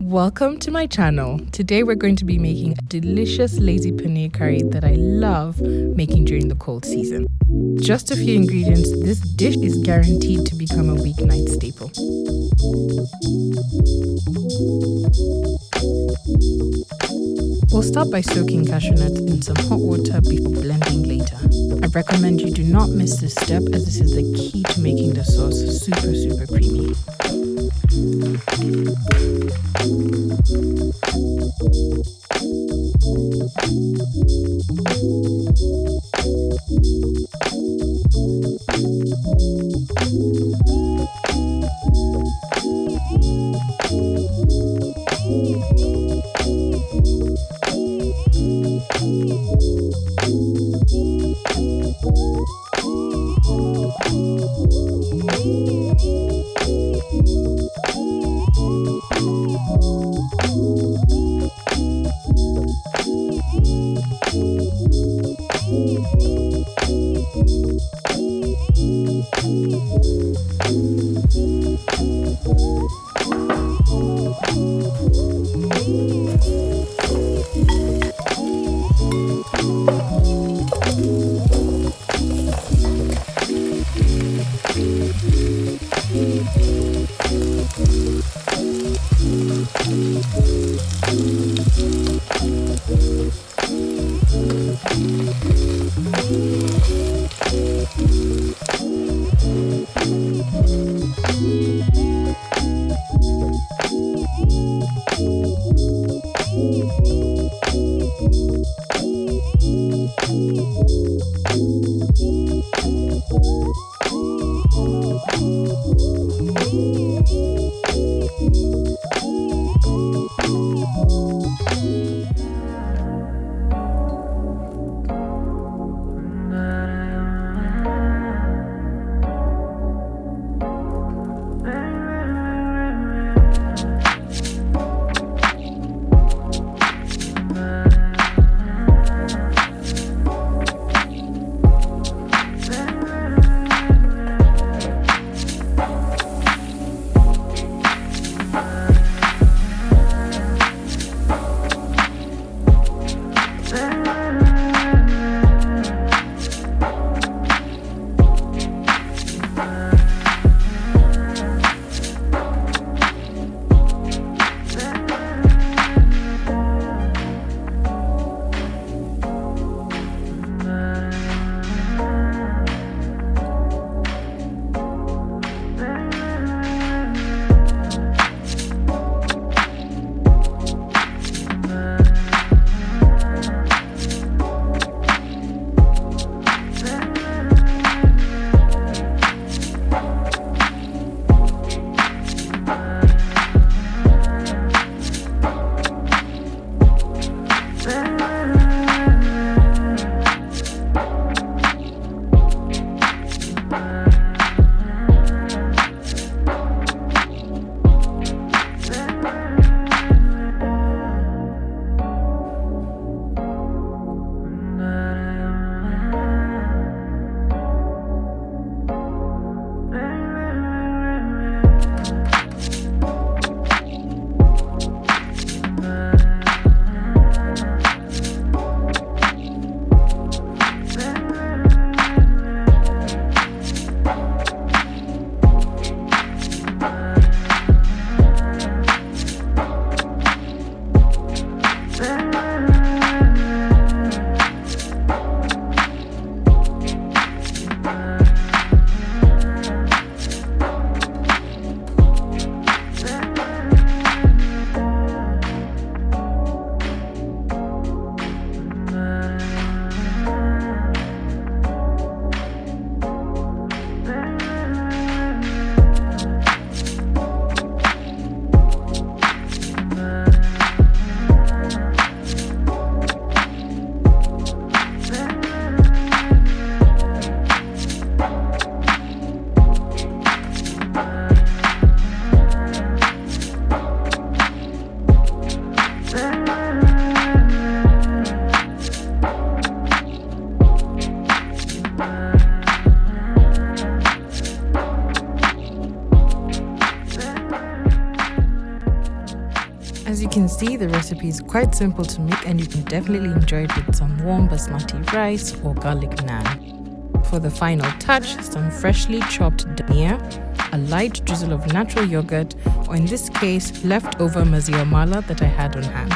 Welcome to my channel. Today we're going to be making a delicious lazy paneer curry that I love making during the cold season. Just a few ingredients, this dish is guaranteed to become a weeknight staple. We'll start by soaking cashew nuts in some hot water before blending later. I recommend you do not miss this step as this is the key to making the sauce super creamy. As you can see, the recipe is quite simple to make and you can definitely enjoy it with some warm basmati rice or garlic naan. For the final touch, some freshly chopped paneer, a light drizzle of natural yogurt, or in this case, leftover maziwa mala that I had on hand.